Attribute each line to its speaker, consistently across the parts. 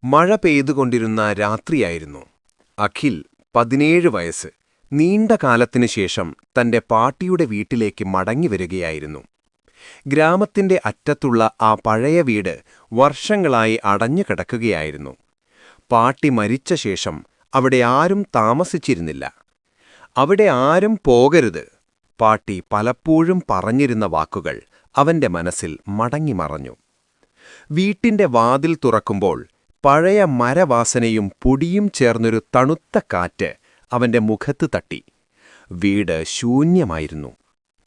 Speaker 1: മഴ പെയ്തുകൊണ്ടിരുന്ന രാത്രിയായിരുന്നു. അഖിൽ 17 വയസ്സ് നീണ്ട കാലത്തിനു ശേഷം തന്റെ പാട്ടിയുടെ വീട്ടിലേക്ക് മടങ്ങിവരികയായിരുന്നു. ഗ്രാമത്തിന്റെ അറ്റത്തുള്ള ആ പഴയ വീട് വർഷങ്ങളായി അടഞ്ഞുകിടക്കുകയായിരുന്നു. പാട്ടി മരിച്ച ശേഷം അവിടെ ആരും താമസിച്ചിരുന്നില്ല. അവിടെ ആരും പോകരുത്, പാട്ടി പലപ്പോഴും പറഞ്ഞിരുന്ന വാക്കുകൾ അവന്റെ മനസ്സിൽ മടങ്ങിമറഞ്ഞു. വീട്ടിന്റെ വാതിൽ തുറക്കുമ്പോൾ പഴയ മരവാസനയും പൊടിയും ചേർന്നൊരു തണുത്ത കാറ്റ് അവന്റെ മുഖത്ത് തട്ടി. വീട് ശൂന്യമായിരുന്നു.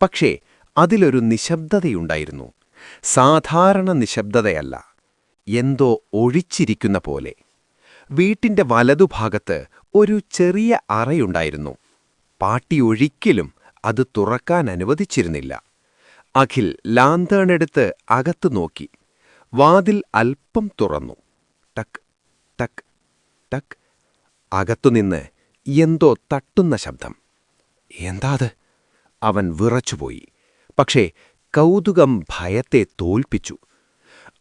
Speaker 1: പക്ഷേ അതിലൊരു നിശബ്ദതയുണ്ടായിരുന്നു. സാധാരണ നിശബ്ദതയല്ല, എന്തോ ഒഴിച്ചിരിക്കുന്ന പോലെ. വീട്ടിന്റെ വലതുഭാഗത്ത് ഒരു ചെറിയ അറയുണ്ടായിരുന്നു. പാട്ടി ഒരിക്കലും അത് തുറക്കാൻ അനുവദിച്ചിരുന്നില്ല. അഖിൽ ലാന്തേണെടുത്ത് അകത്തു നോക്കി. വാതിൽ അല്പം തുറന്നു. ടക്ക് ടക്ക് ടക്ക്. അകത്തുനിന്ന് എന്തോ തട്ടുന്ന ശബ്ദം. എന്താത്? അവൻ വിറച്ചുപോയി. പക്ഷേ കൗതുകം ഭയത്തെ തോൽപ്പിച്ചു.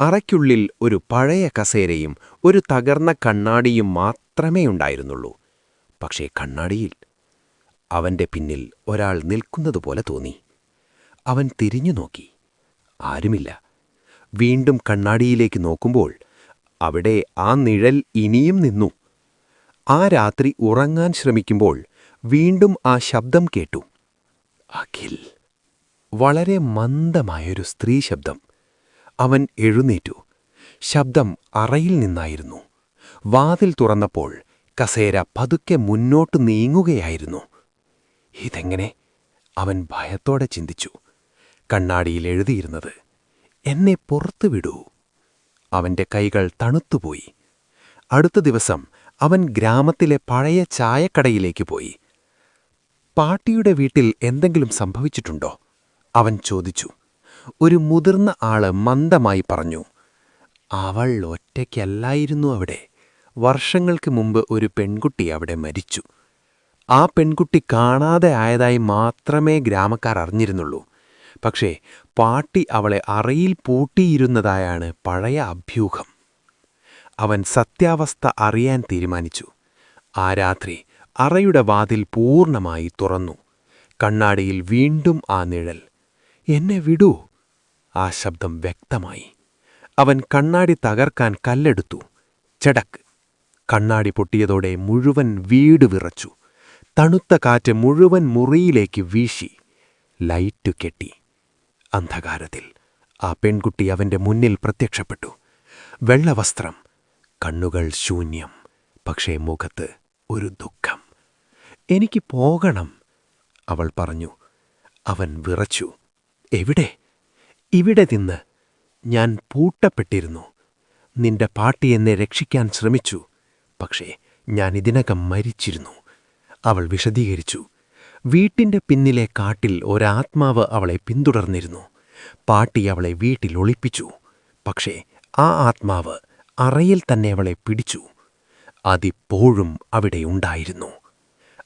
Speaker 1: അറയ്ക്കുള്ളിൽ ഒരു പഴയ കസേരയും ഒരു തകർന്ന കണ്ണാടിയും മാത്രമേ ഉണ്ടായിരുന്നുള്ളൂ. പക്ഷേ കണ്ണാടിയിൽ അവന്റെ പിന്നിൽ ഒരാൾ നിൽക്കുന്നതുപോലെ തോന്നി. അവൻ തിരിഞ്ഞു നോക്കി. ആരുമില്ല. വീണ്ടും കണ്ണാടിയിലേക്ക് നോക്കുമ്പോൾ അവിടെ ആ നിഴൽ ഇനിയും നിന്നു. ആ രാത്രി ഉറങ്ങാൻ ശ്രമിക്കുമ്പോൾ വീണ്ടും ആ ശബ്ദം കേട്ടു. അഖിൽ. വളരെ മന്ദമായൊരു സ്ത്രീ ശബ്ദം. അവൻ എഴുന്നേറ്റു. ശബ്ദം അറയിൽ നിന്നായിരുന്നു. വാതിൽ തുറന്നപ്പോൾ കസേര പതുക്കെ മുന്നോട്ട് നീങ്ങുകയായിരുന്നു. ഇതെങ്ങനെ? അവൻ ഭയത്തോടെ ചിന്തിച്ചു. കണ്ണാടിയിൽ എഴുതിയിരുന്നത്, എന്നെ പുറത്തു വിടൂ. അവന്റെ കൈകൾ തണുത്തുപോയി. അടുത്ത ദിവസം അവൻ ഗ്രാമത്തിലെ പഴയ ചായക്കടയിലേക്ക് പോയി. പാട്ടിയുടെ വീട്ടിൽ എന്തെങ്കിലും സംഭവിച്ചിട്ടുണ്ടോ? അവൻ ചോദിച്ചു. ഒരു മുതിർന്ന ആള് മന്ദമായി പറഞ്ഞു, അവൾ ഒറ്റയ്ക്കല്ലായിരുന്നു അവിടെ. വർഷങ്ങൾക്ക് മുമ്പ് ഒരു പെൺകുട്ടി അവിടെ മരിച്ചു. ആ പെൺകുട്ടി കാണാതെ ആയതായി മാത്രമേ ഗ്രാമക്കാർ അറിഞ്ഞിരുന്നുള്ളൂ. പക്ഷേ പാട്ടി അവളെ അറയിൽ പൂട്ടിയിരുന്നതായാണ് പഴയ അഭ്യൂഹം. അവൻ സത്യാവസ്ഥ അറിയാൻ തീരുമാനിച്ചു. ആ രാത്രി അറയുടെ വാതിൽ പൂർണ്ണമായി തുറന്നു. കണ്ണാടിയിൽ വീണ്ടും ആ നിഴൽ. എന്നെ വിടൂ. ആ ശബ്ദം വ്യക്തമായി. അവൻ കണ്ണാടി തകർക്കാൻ കല്ലെടുത്തു. ചടക്ക്. കണ്ണാടി പൊട്ടിയതോടെ മുഴുവൻ വീട് വിറച്ചു. തണുത്ത കാറ്റ് മുഴുവൻ മുറിയിലേക്ക് വീശി. ലൈറ്റ് കെട്ടി. അന്ധകാരത്തിൽ ആ പെൺകുട്ടി അവന്റെ മുന്നിൽ പ്രത്യക്ഷപ്പെട്ടു. വെള്ളവസ്ത്രം, കണ്ണുകൾ ശൂന്യം. പക്ഷേ മുഖത്ത് ഒരു ദുഃഖം. എനിക്ക് പോകണം, അവൾ പറഞ്ഞു. അവൻ വിറച്ചു. എവിടെ? ഇവിടെ നിന്ന്. ഞാൻ പൂട്ടപ്പെട്ടിരുന്നു. നിന്റെ പാട്ടി എന്നെ രക്ഷിക്കാൻ ശ്രമിച്ചു. പക്ഷേ ഞാൻ ഇതിനകം മരിച്ചിരുന്നു, അവൾ വിശദീകരിച്ചു. വീട്ടിന്റെ പിന്നിലെ കാട്ടിൽ ഒരാത്മാവ് അവളെ പിന്തുടർന്നിരുന്നു. പാട്ടി അവളെ വീട്ടിൽ ഒളിപ്പിച്ചു. പക്ഷേ ആ ആത്മാവ് അറയിൽ തന്നെ അവളെ പിടിച്ചു. അതിപ്പോഴും അവിടെയുണ്ടായിരുന്നു.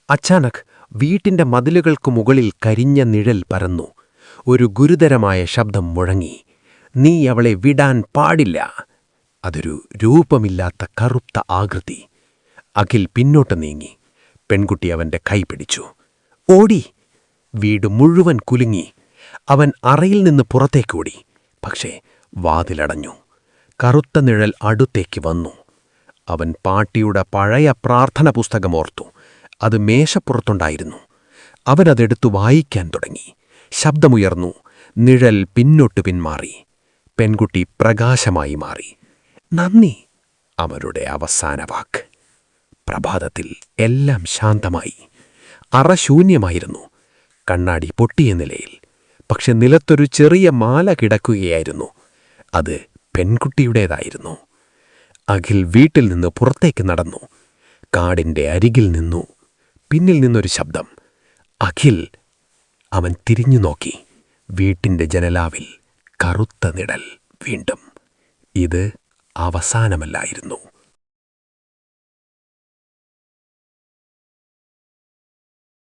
Speaker 1: അച്ചാനക് വീട്ടിന്റെ മതിലുകൾക്കു മുകളിൽ കരിഞ്ഞ നിഴൽ പരന്നു. ഒരു ഗുരുതരമായ ശബ്ദം മുഴങ്ങി. നീ അവളെ വിടാൻ പാടില്ല. അതൊരു രൂപമില്ലാത്ത കറുത്ത ആകൃതി. അഖിൽ പിന്നോട്ട് നീങ്ങി. പെൺകുട്ടി അവന്റെ കൈ പിടിച്ചു. ഓടി. വീട് മുഴുവൻ കുലുങ്ങി. അവൻ അറയിൽ നിന്ന് പുറത്തേക്കോടി. പക്ഷേ വാതിലടഞ്ഞു. കറുത്ത നിഴൽ അടുത്തേക്ക് വന്നു. അവൻ പാട്ടിയുടെ പഴയ പ്രാർത്ഥന പുസ്തകമോർത്തു. അത് മേശപ്പുറത്തുണ്ടായിരുന്നു. അവനതെടുത്തു വായിക്കാൻ തുടങ്ങി. ശബ്ദമുയർന്നു. നിഴൽ പിന്നോട്ടു പിന്മാറി. പെൺകുട്ടി പ്രകാശമായി മാറി. നന്ദി, അവരുടെ അവസാന വാക്ക്. പ്രഭാതത്തിൽ എല്ലാം ശാന്തമായി. അറ ശൂന്യമായിരുന്നു. കണ്ണാടി പൊട്ടിയ നിലയിൽ. പക്ഷെ നിലത്തൊരു ചെറിയ മാല കിടക്കുകയായിരുന്നു. അത് പെൺകുട്ടിയുടേതായിരുന്നു. അഖിൽ വീട്ടിൽ നിന്ന് പുറത്തേക്ക് നടന്നു. കാടിന്റെ അരികിൽ നിന്നു. പിന്നിൽ നിന്നൊരു ശബ്ദം. അഖിൽ. അവൻ തിരിഞ്ഞു നോക്കി. വീട്ടിന്റെ ജനലാവിൽ കറുത്ത നിഴൽ വീണ്ടും. ഇത് അവസാനമല്ലായിരുന്നു.